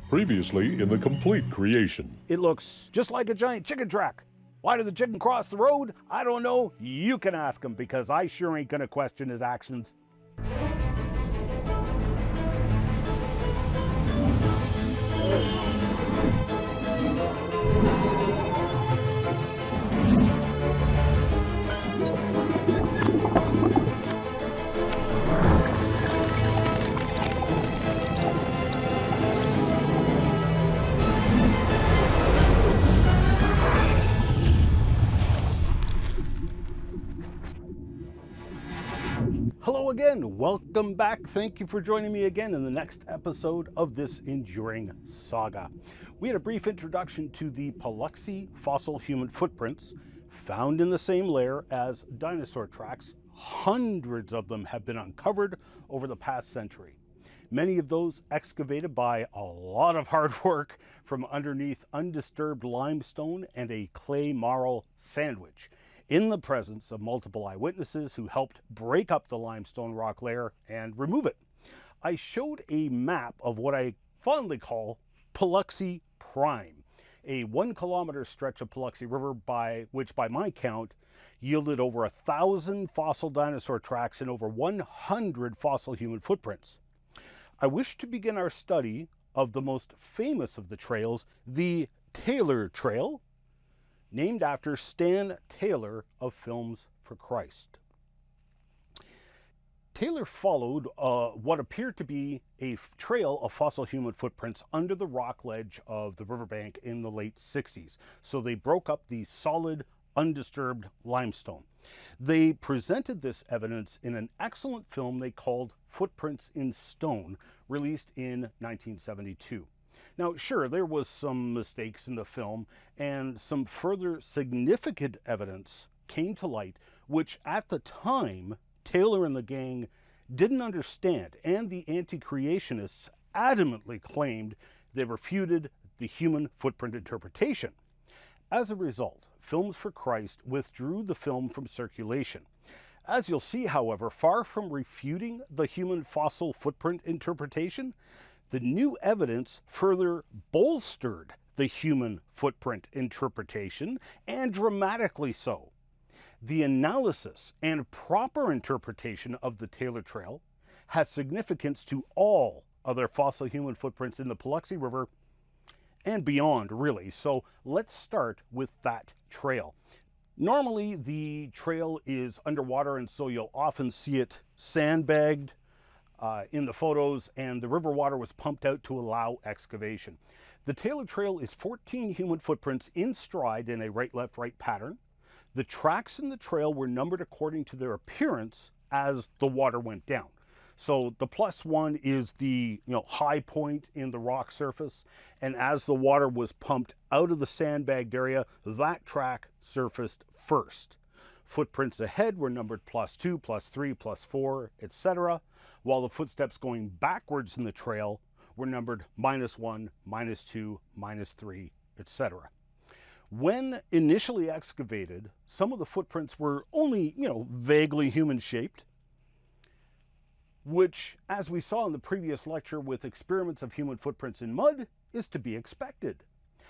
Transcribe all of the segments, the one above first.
Previously in the complete creation. It looks just like a giant chicken track. Why did the chicken cross the road? I don't know. You can ask him, because I sure ain't gonna question his actions. Hello again, welcome back. Thank you for joining me again in the next episode of this enduring saga. We had a brief introduction to the Paluxy fossil human footprints found in the same layer as dinosaur tracks. Hundreds of them have been uncovered over the past century. Many of those excavated by a lot of hard work from underneath undisturbed limestone and a clay marl sandwich, in the presence of multiple eyewitnesses who helped break up the limestone rock layer and remove it. I showed a map of what I fondly call Paluxy Prime, a 1 kilometer stretch of Paluxy River which by my count yielded over 1,000 fossil dinosaur tracks and over 100 fossil human footprints. I wish to begin our study of the most famous of the trails, the Taylor Trail, named after Stan Taylor of Films for Christ. Taylor followed what appeared to be a trail of fossil human footprints under the rock ledge of the riverbank in the late 60s. So they broke up the solid, undisturbed limestone. They presented this evidence in an excellent film they called Footprints in Stone, released in 1972. Now, sure, there was some mistakes in the film, and some further significant evidence came to light, which at the time, Taylor and the gang didn't understand, and the anti-creationists adamantly claimed they refuted the human footprint interpretation. As a result, Films for Christ withdrew the film from circulation. As you'll see, however, far from refuting the human fossil footprint interpretation, the new evidence further bolstered the human footprint interpretation, and dramatically so. The analysis and proper interpretation of the Taylor Trail has significance to all other fossil human footprints in the Paluxy River and beyond, really. So let's start with that trail. Normally, the trail is underwater, and so you'll often see it sandbagged in the photos, and the river water was pumped out to allow excavation. The Taylor Trail is 14 human footprints in stride in a right-left-right pattern. The tracks in the trail were numbered according to their appearance as the water went down. So the +1 is the high point in the rock surface, and as the water was pumped out of the sandbagged area, that track surfaced first. Footprints ahead were numbered +2, +3, +4, etc., while the footsteps going backwards in the trail were numbered -1, -2, -3, etc. When initially excavated, some of the footprints were only, vaguely human-shaped, which, as we saw in the previous lecture with experiments of human footprints in mud, is to be expected.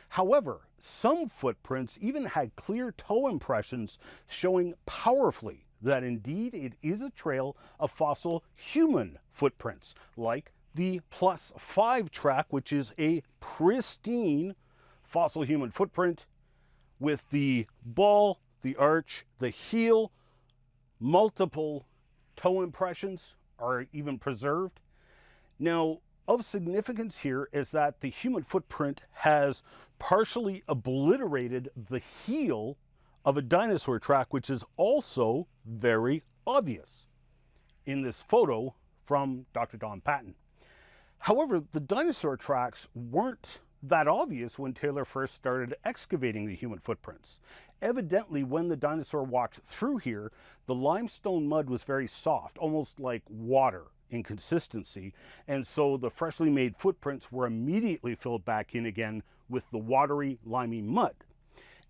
However, some footprints even had clear toe impressions showing powerfully that indeed it is a trail of fossil human footprints, like the +5 track, which is a pristine fossil human footprint with the ball, the arch, the heel, multiple toe impressions are even preserved. Now, of significance here is that the human footprint has partially obliterated the heel of a dinosaur track, which is also very obvious in this photo from Dr. Don Patton. However, the dinosaur tracks weren't that obvious when Taylor first started excavating the human footprints. Evidently, when the dinosaur walked through here, the limestone mud was very soft, almost like water in consistency, and so the freshly made footprints were immediately filled back in again with the watery, limey mud.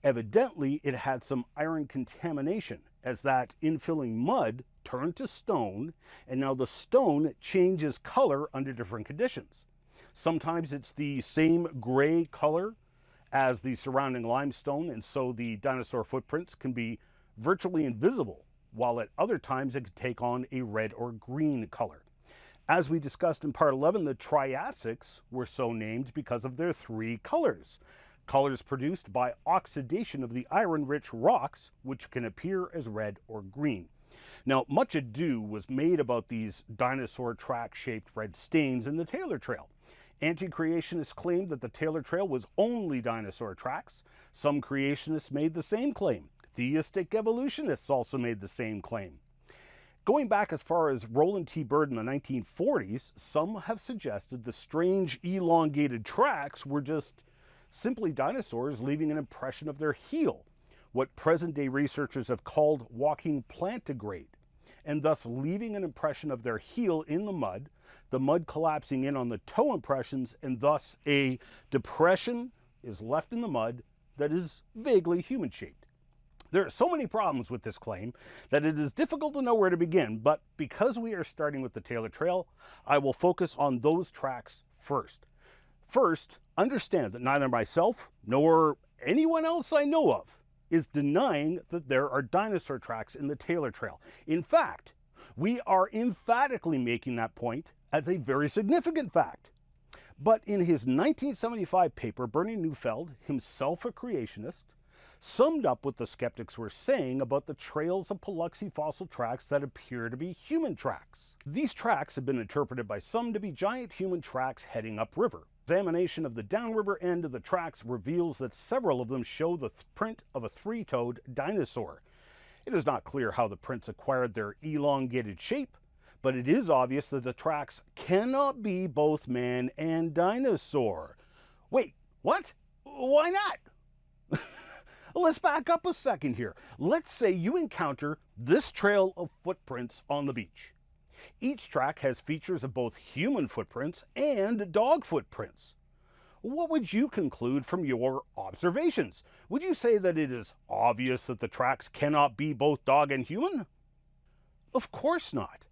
Evidently, it had some iron contamination, as that infilling mud turned to stone, and now the stone changes color under different conditions. Sometimes it's the same gray color as the surrounding limestone, and so the dinosaur footprints can be virtually invisible, while at other times it can take on a red or green color. As we discussed in part 11, the Triassics were so named because of their three colors. Colors produced by oxidation of the iron-rich rocks, which can appear as red or green. Now, much ado was made about these dinosaur track-shaped red stains in the Taylor Trail. Anti-creationists claimed that the Taylor Trail was only dinosaur tracks. Some creationists made the same claim. Theistic evolutionists also made the same claim. Going back as far as Roland T. Byrd in the 1940s, some have suggested the strange elongated tracks were just simply dinosaurs leaving an impression of their heel, what present-day researchers have called walking plantigrade, and thus leaving an impression of their heel in the mud collapsing in on the toe impressions, and thus a depression is left in the mud that is vaguely human-shaped. There are so many problems with this claim that it is difficult to know where to begin, but because we are starting with the Taylor Trail, I will focus on those tracks first. First, understand that neither myself nor anyone else I know of is denying that there are dinosaur tracks in the Taylor Trail. In fact, we are emphatically making that point as a very significant fact. But in his 1975 paper, Berney Neufeld, himself a creationist, summed up what the skeptics were saying about the trails of Paluxy fossil tracks that appear to be human tracks. These tracks have been interpreted by some to be giant human tracks heading upriver. Examination of the downriver end of the tracks reveals that several of them show the print of a three-toed dinosaur. It is not clear how the prints acquired their elongated shape, but it is obvious that the tracks cannot be both man and dinosaur. Wait, what? Why not? Let's back up a second here. Let's say you encounter this trail of footprints on the beach. Each track has features of both human footprints and dog footprints. What would you conclude from your observations? Would you say that it is obvious that the tracks cannot be both dog and human? Of course not.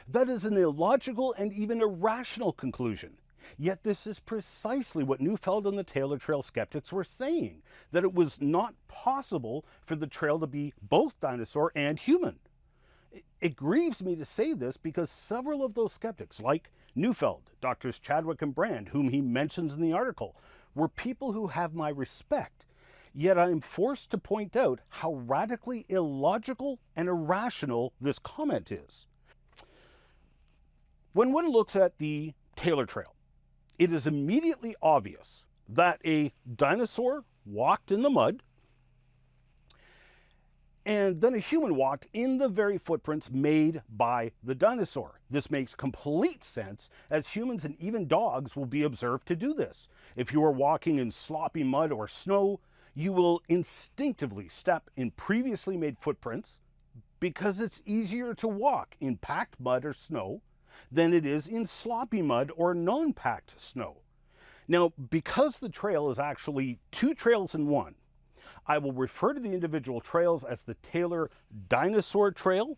That is an illogical and even irrational conclusion. Yet this is precisely what Neufeld and the Taylor Trail skeptics were saying, that it was not possible for the trail to be both dinosaur and human. It grieves me to say this because several of those skeptics, like Neufeld, Drs. Chadwick and Brand, whom he mentions in the article, were people who have my respect. Yet I am forced to point out how radically illogical and irrational this comment is. When one looks at the Taylor Trail, it is immediately obvious that a dinosaur walked in the mud, and then a human walked in the very footprints made by the dinosaur. This makes complete sense, as humans and even dogs will be observed to do this. If you are walking in sloppy mud or snow, you will instinctively step in previously made footprints because it's easier to walk in packed mud or snow than it is in sloppy mud or non-packed snow. Now, because the trail is actually two trails in one, I will refer to the individual trails as the Taylor Dinosaur Trail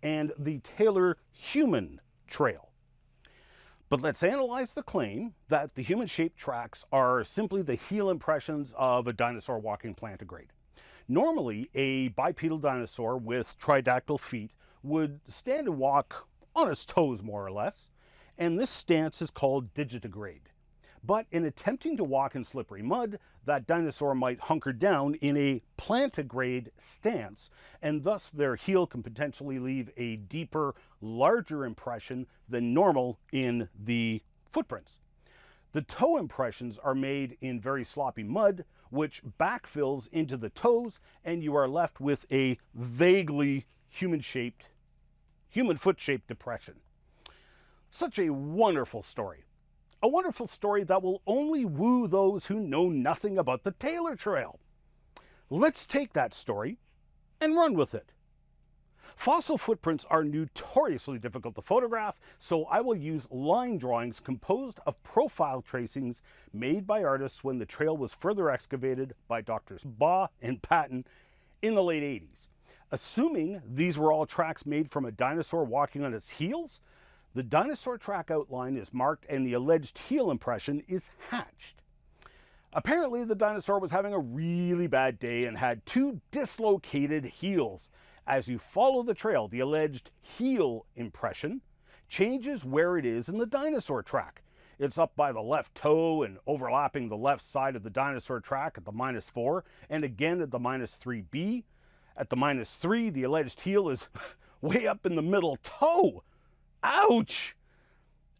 and the Taylor Human Trail. But let's analyze the claim that the human-shaped tracks are simply the heel impressions of a dinosaur walking plantigrade. Normally, a bipedal dinosaur with tridactyl feet would stand and walk on its toes, more or less, and this stance is called digitigrade. But in attempting to walk in slippery mud, that dinosaur might hunker down in a plantigrade stance, and thus their heel can potentially leave a deeper, larger impression than normal in the footprints. The toe impressions are made in very sloppy mud, which backfills into the toes, and you are left with a vaguely human foot-shaped depression. Such a wonderful story. A wonderful story that will only woo those who know nothing about the Taylor Trail. Let's take that story and run with it. Fossil footprints are notoriously difficult to photograph, so I will use line drawings composed of profile tracings made by artists when the trail was further excavated by Drs. Baugh and Patton in the late 80s. Assuming these were all tracks made from a dinosaur walking on its heels, The dinosaur track outline is marked and the alleged heel impression is hatched. Apparently, the dinosaur was having a really bad day and had 2 dislocated heels. As you follow the trail, the alleged heel impression changes where it is in the dinosaur track. It's up by the left toe and overlapping the left side of the dinosaur track at the -4 and again at the -3B. At the -3, the alleged heel is way up in the middle toe. Ouch!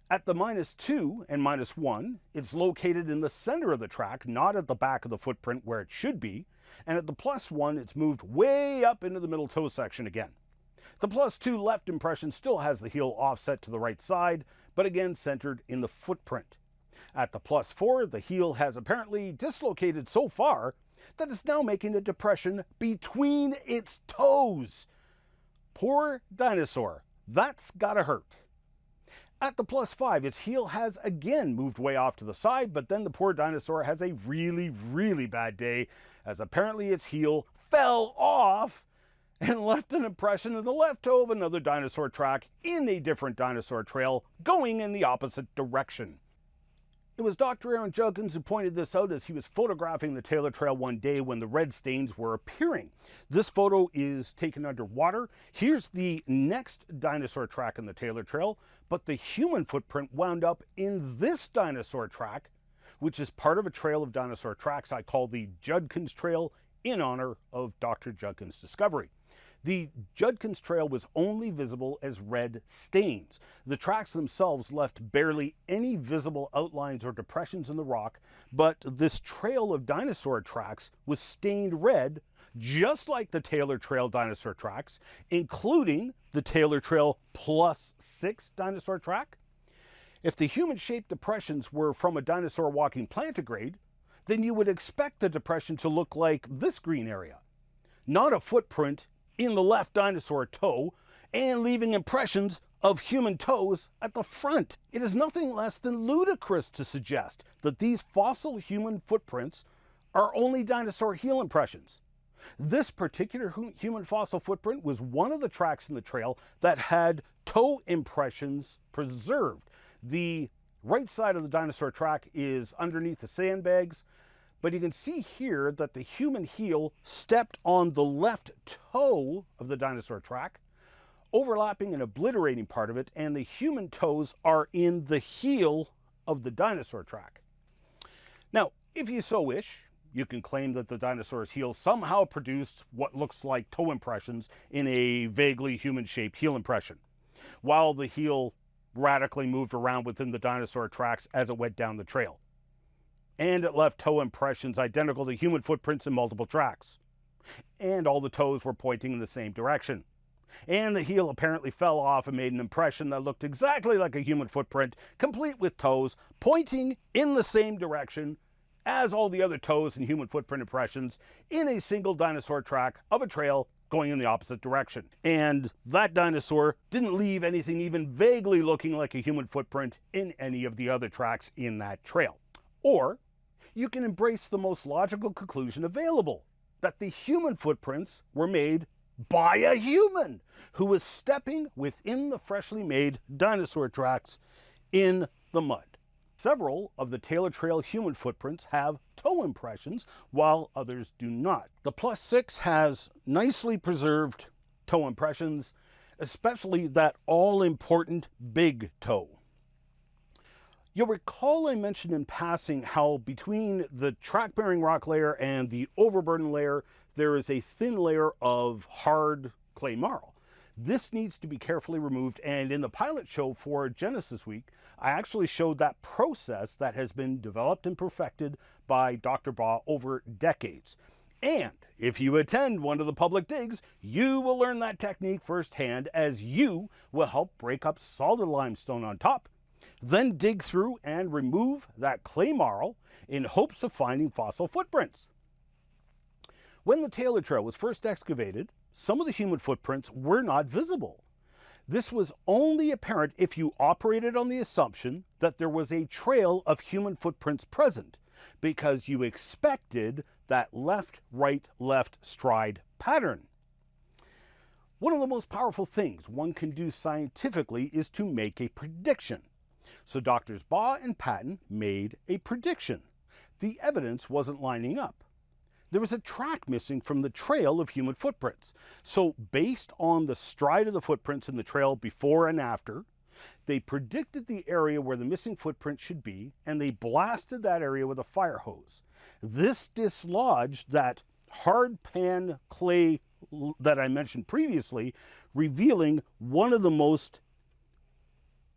At the -2 and -1, it's located in the center of the track, not at the back of the footprint where it should be. And at the +1, it's moved way up into the middle toe section again. The +2 left impression still has the heel offset to the right side, but again centered in the footprint. At the +4, the heel has apparently dislocated so far that it's now making a depression between its toes. Poor dinosaur. That's gotta hurt. At the +5, its heel has again moved way off to the side, but then the poor dinosaur has a really bad day, as apparently its heel fell off and left an impression in the left toe of another dinosaur track in a different dinosaur trail going in the opposite direction. It was Dr. Aaron Judkins who pointed this out as he was photographing the Taylor Trail one day when the red stains were appearing. This photo is taken underwater. Here's the next dinosaur track in the Taylor Trail, but the human footprint wound up in this dinosaur track, which is part of a trail of dinosaur tracks I call the Judkins Trail in honor of Dr. Judkins' discovery. The Judkins Trail was only visible as red stains. The tracks themselves left barely any visible outlines or depressions in the rock, but this trail of dinosaur tracks was stained red, just like the Taylor Trail dinosaur tracks, including the Taylor Trail +6 dinosaur track. If the human-shaped depressions were from a dinosaur walking plantigrade, then you would expect the depression to look like this green area, not a footprint in the left dinosaur toe and leaving impressions of human toes at the front. It is nothing less than ludicrous to suggest that these fossil human footprints are only dinosaur heel impressions. This particular human fossil footprint was one of the tracks in the trail that had toe impressions preserved. The right side of the dinosaur track is underneath the sandbags, but you can see here that the human heel stepped on the left toe of the dinosaur track, overlapping and obliterating part of it, and the human toes are in the heel of the dinosaur track. Now, if you so wish, you can claim that the dinosaur's heel somehow produced what looks like toe impressions in a vaguely human-shaped heel impression, while the heel radically moved around within the dinosaur tracks as it went down the trail. And it left toe impressions identical to human footprints in multiple tracks. And all the toes were pointing in the same direction. And the heel apparently fell off and made an impression that looked exactly like a human footprint, complete with toes pointing in the same direction as all the other toes and human footprint impressions in a single dinosaur track of a trail going in the opposite direction. And that dinosaur didn't leave anything even vaguely looking like a human footprint in any of the other tracks in that trail. Or you can embrace the most logical conclusion available, that the human footprints were made by a human who was stepping within the freshly made dinosaur tracks in the mud. Several of the Taylor Trail human footprints have toe impressions, while others do not. The +6 has nicely preserved toe impressions, especially that all-important big toe. You'll recall I mentioned in passing how between the track-bearing rock layer and the overburden layer, there is a thin layer of hard clay marl. This needs to be carefully removed, and in the pilot show for Genesis Week, I actually showed that process that has been developed and perfected by Dr. Baugh over decades. And if you attend one of the public digs, you will learn that technique firsthand, as you will help break up solid limestone on top, then dig through and remove that clay marl in hopes of finding fossil footprints. When the Taylor Trail was first excavated, some of the human footprints were not visible. This was only apparent if you operated on the assumption that there was a trail of human footprints present, because you expected that left, right, left stride pattern. One of the most powerful things one can do scientifically is to make a prediction. So Doctors Baugh and Patton made a prediction. The evidence wasn't lining up. There was a track missing from the trail of human footprints. So based on the stride of the footprints in the trail before and after, they predicted the area where the missing footprint should be, and they blasted that area with a fire hose. This dislodged that hard pan clay that I mentioned previously, revealing one of the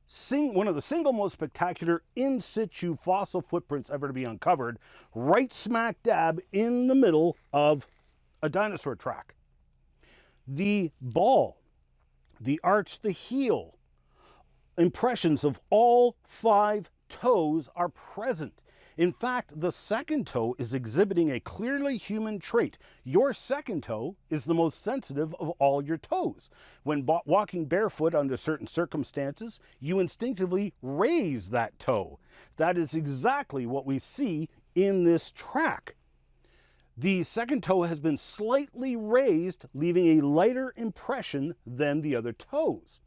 single most spectacular in situ fossil footprints ever to be uncovered, right smack dab in the middle of a dinosaur track. The ball, the arch, the heel, impressions of all 5 toes are present. In fact, the second toe is exhibiting a clearly human trait. Your second toe is the most sensitive of all your toes. When walking barefoot under certain circumstances, you instinctively raise that toe. That is exactly what we see in this track. The second toe has been slightly raised, leaving a lighter impression than the other toes.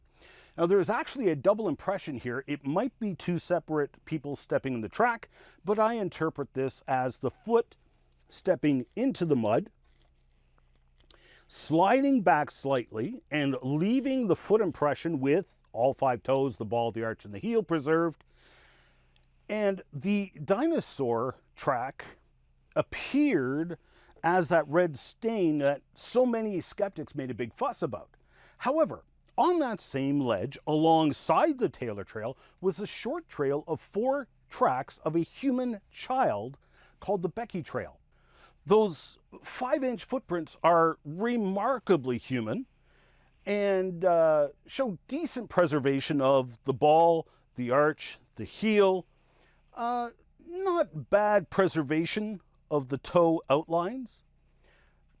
Now, there's actually a double impression here. It might be 2 separate people stepping in the track, but I interpret this as the foot stepping into the mud, sliding back slightly, and leaving the foot impression with all 5 toes, the ball, the arch, and the heel preserved. And the dinosaur track appeared as that red stain that so many skeptics made a big fuss about. However, on that same ledge, alongside the Taylor Trail, was a short trail of 4 tracks of a human child called the Becky Trail. Those 5-inch footprints are remarkably human and show decent preservation of the ball, the arch, the heel. Not bad preservation of the toe outlines,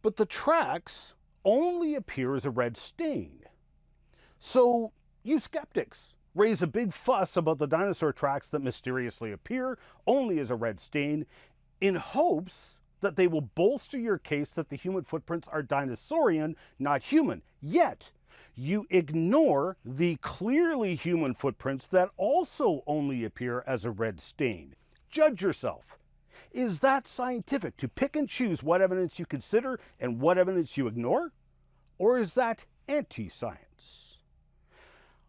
but the tracks only appear as a red stain. So you skeptics raise a big fuss about the dinosaur tracks that mysteriously appear only as a red stain in hopes that they will bolster your case that the human footprints are dinosaurian, not human. Yet, you ignore the clearly human footprints that also only appear as a red stain. Judge yourself. Is that scientific, to pick and choose what evidence you consider and what evidence you ignore? Or is that anti-science?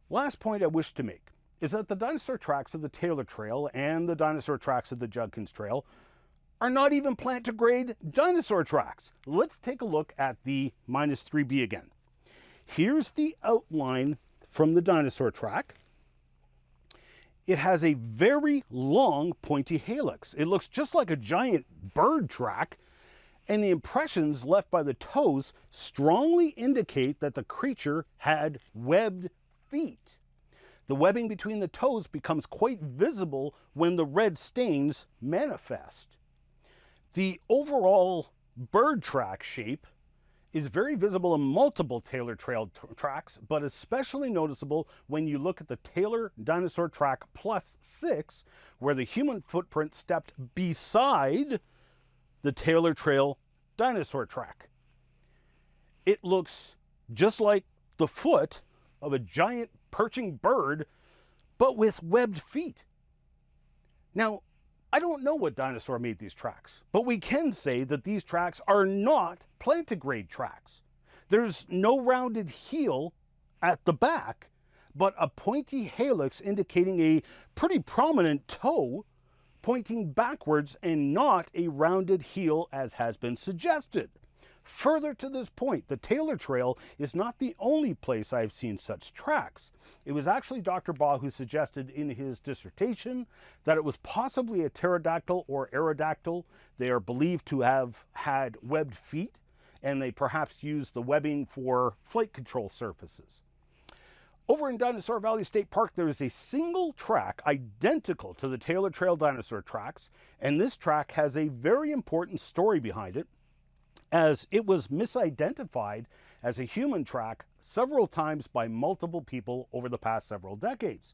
Last point I wish to make is that the dinosaur tracks of the Taylor Trail and the dinosaur tracks of the Judkins Trail are not even plantigrade dinosaur tracks. Let's take a look at the -3b again. Here's the outline from the dinosaur track. It has a very long pointy helix. It looks just like a giant bird track, and the impressions left by the toes strongly indicate that the creature had webbed feet. The webbing between the toes becomes quite visible when the red stains manifest. The overall bird track shape is very visible in multiple Taylor Trail tracks, but especially noticeable when you look at the Taylor Dinosaur Track +6, where the human footprint stepped beside the Taylor Trail Dinosaur Track. It looks just like the foot of a giant perching bird, but with webbed feet. Now, I don't know what dinosaur made these tracks, but we can say that these tracks are not plantigrade tracks. There's no rounded heel at the back, but a pointy helix indicating a pretty prominent toe pointing backwards and not a rounded heel as has been suggested. Further to this point, the Taylor Trail is not the only place I've seen such tracks. It was actually Dr. Baugh who suggested in his dissertation that it was possibly a pterodactyl or aerodactyl. They are believed to have had webbed feet, and they perhaps used the webbing for flight control surfaces. Over in Dinosaur Valley State Park, there is a single track identical to the Taylor Trail dinosaur tracks, and this track has a very important story behind it, as it was misidentified as a human track several times by multiple people over the past several decades.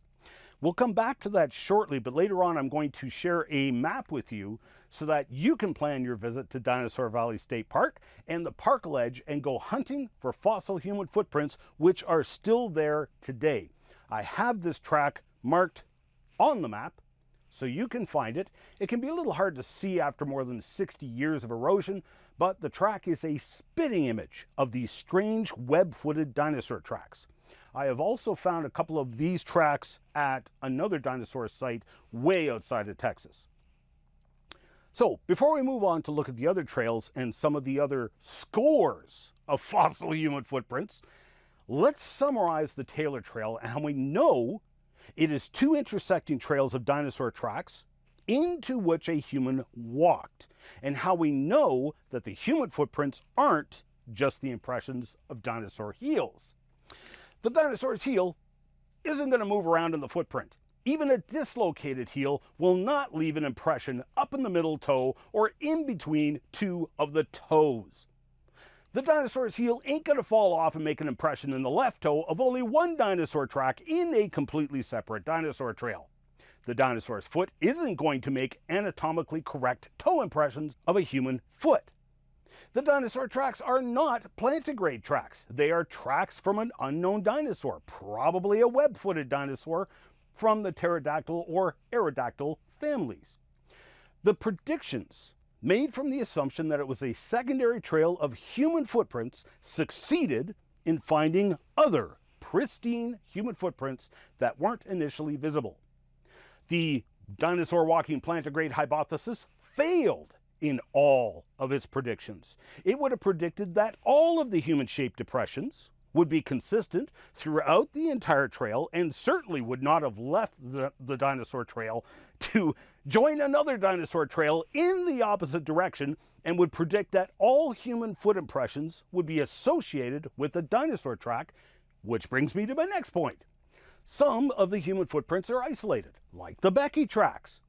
We'll come back to that shortly, but later on I'm going to share a map with you so that you can plan your visit to Dinosaur Valley State Park and the park ledge and go hunting for fossil human footprints which are still there today. I have this track marked on the map so you can find it. It can be a little hard to see after more than 60 years of erosion, but the track is a spitting image of these strange web-footed dinosaur tracks. I have also found a couple of these tracks at another dinosaur site way outside of Texas. So before we move on to look at the other trails and some of the other scores of fossil human footprints, let's summarize the Taylor Trail and how we know it is two intersecting trails of dinosaur tracks into which a human walked, and how we know that the human footprints aren't just the impressions of dinosaur heels. The dinosaur's heel isn't going to move around in the footprint. Even a dislocated heel will not leave an impression up in the middle toe or in between two of the toes. The dinosaur's heel ain't going to fall off and make an impression in the left toe of only one dinosaur track in a completely separate dinosaur trail. The dinosaur's foot isn't going to make anatomically correct toe impressions of a human foot. The dinosaur tracks are not plantigrade tracks. They are tracks from an unknown dinosaur, probably a web-footed dinosaur from the pterodactyl or aerodactyl families. The predictions made from the assumption that it was a secondary trail of human footprints succeeded in finding other pristine human footprints that weren't initially visible. The dinosaur walking plantigrade hypothesis failed in all of its predictions. It would have predicted that all of the human-shaped depressions would be consistent throughout the entire trail and certainly would not have left the dinosaur trail to join another dinosaur trail in the opposite direction, and would predict that all human foot impressions would be associated with the dinosaur track, which brings me to my next point. Some of the human footprints are isolated, like the Becky tracks.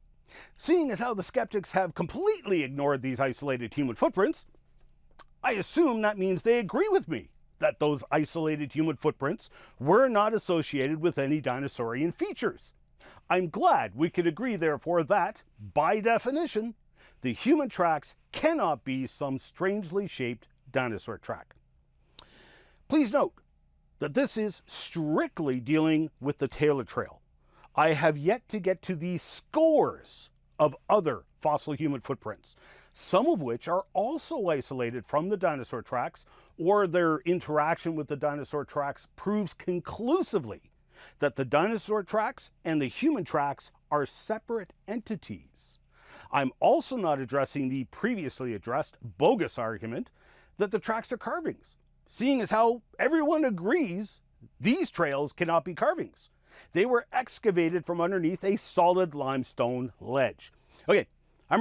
Seeing as how the skeptics have completely ignored these isolated human footprints, I assume that means they agree with me that those isolated human footprints were not associated with any dinosaurian features. I'm glad we could agree, therefore, that, by definition, the human tracks cannot be some strangely shaped dinosaur track. Please note that this is strictly dealing with the Taylor Trail. I have yet to get to the scores of other fossil human footprints, some of which are also isolated from the dinosaur tracks, or their interaction with the dinosaur tracks proves conclusively that the dinosaur tracks and the human tracks are separate entities. I'm also not addressing the previously addressed bogus argument that the tracks are carvings, seeing as how everyone agrees these trails cannot be carvings. They were excavated from underneath a solid limestone ledge. Okay, I'm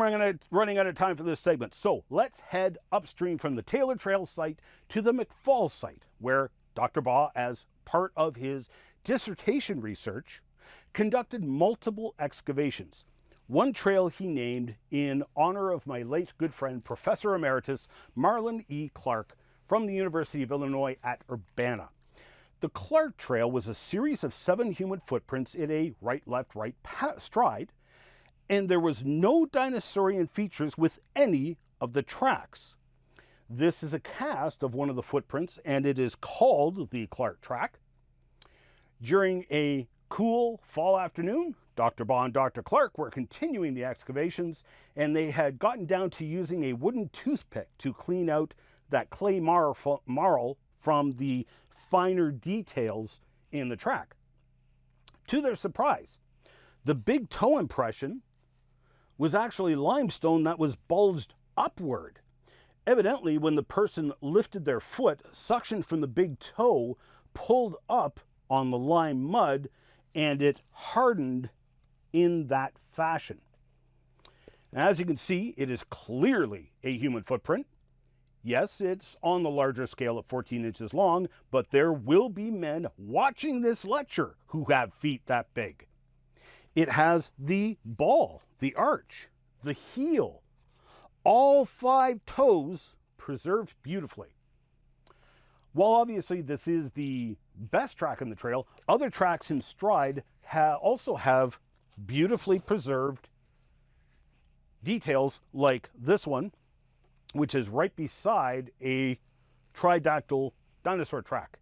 running out of time for this segment, so let's head upstream from the Taylor Trail site to the McFall site, where Dr. Baugh, as part of his dissertation research, conducted multiple excavations. One trail he named in honor of my late good friend, Professor Emeritus Marlon E. Clark from the University of Illinois at Urbana. The Clark Trail was a series of 7 human footprints in a right-left-right stride, and there was no dinosaurian features with any of the tracks. This is a cast of one of the footprints, and it is called the Clark Track. During a cool fall afternoon, Dr. Baugh and Dr. Clark were continuing the excavations, and they had gotten down to using a wooden toothpick to clean out that clay marl from the finer details in the track. To their surprise, the big toe impression was actually limestone that was bulged upward. Evidently, when the person lifted their foot, suction from the big toe pulled up on the lime mud, and it hardened in that fashion. Now, as you can see, it is clearly a human footprint. Yes, it's on the larger scale at 14 inches long, but there will be men watching this lecture who have feet that big. It has the ball, the arch, the heel, all 5 toes preserved beautifully. While obviously this is the best track in the trail, other tracks in stride also have beautifully preserved details like this one, which is right beside a tridactyl dinosaur track.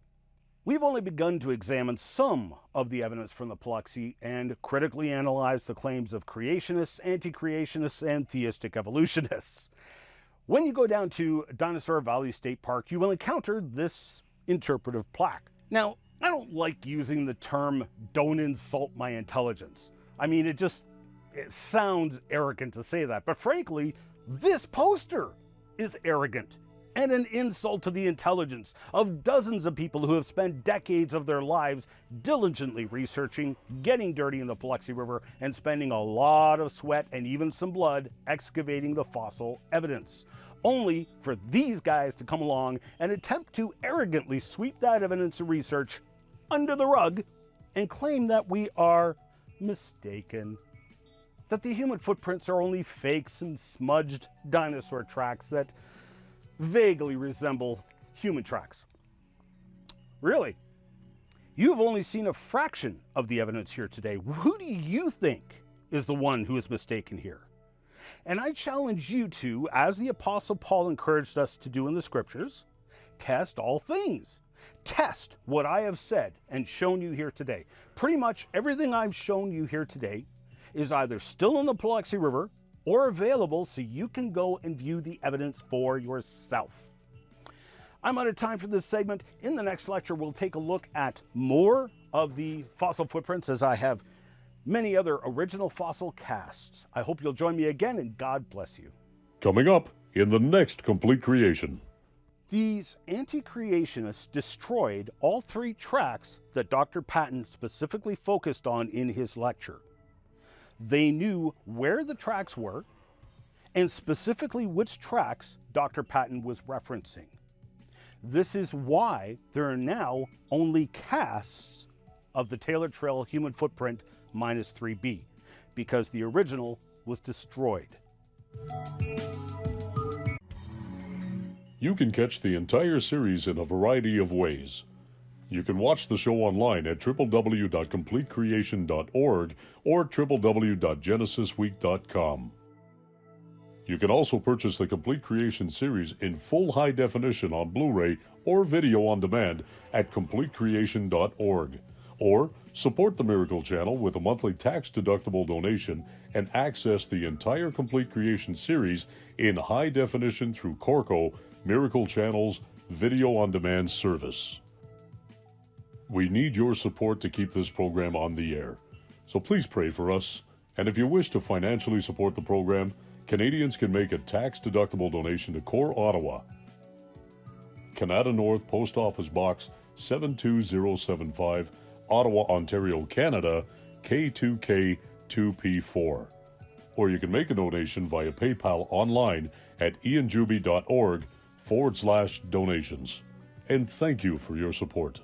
We've only begun to examine some of the evidence from the Paluxy and critically analyze the claims of creationists, anti-creationists, and theistic evolutionists. When you go down to Dinosaur Valley State Park, you will encounter this interpretive plaque. Now, I don't like using the term "don't insult my intelligence." I mean, it sounds arrogant to say that, but frankly, this poster is arrogant and an insult to the intelligence of dozens of people who have spent decades of their lives diligently researching, getting dirty in the Paluxy River, and spending a lot of sweat and even some blood excavating the fossil evidence, only for these guys to come along and attempt to arrogantly sweep that evidence and research under the rug and claim that we are mistaken, that the human footprints are only fakes and smudged dinosaur tracks that vaguely resemble human tracks. Really, you've only seen a fraction of the evidence here today. Who do you think is the one who is mistaken here? And I challenge you to, as the Apostle Paul encouraged us to do in the scriptures, test all things. Test what I have said and shown you here today. Pretty much everything I've shown you here today is either still in the Paluxy River or available so you can go and view the evidence for yourself. I'm out of time for this segment. In the next lecture, we'll take a look at more of the fossil footprints, as I have many other original fossil casts. I hope you'll join me again, and God bless you. Coming up in the next Complete Creation. These anti-creationists destroyed all three tracks that Dr. Patton specifically focused on in his lecture. They knew where the tracks were and specifically which tracks Dr. Patton was referencing. This is why there are now only casts of the Taylor Trail human footprint -3B, because the original was destroyed. You can catch the entire series in a variety of ways. You can watch the show online at www.completecreation.org or www.genesisweek.com. You can also purchase the Complete Creation series in full high definition on Blu-ray or video on demand at completecreation.org, or support the Miracle Channel with a monthly tax-deductible donation and access the entire Complete Creation series in high definition through Corco, Miracle Channel's video on demand service. We need your support to keep this program on the air, so please pray for us. And if you wish to financially support the program, Canadians can make a tax-deductible donation to Core Ottawa, Canada North Post Office Box 72075, Ottawa, Ontario, Canada, K2K2P4. Or you can make a donation via PayPal online at ianjuby.org/donations. And thank you for your support.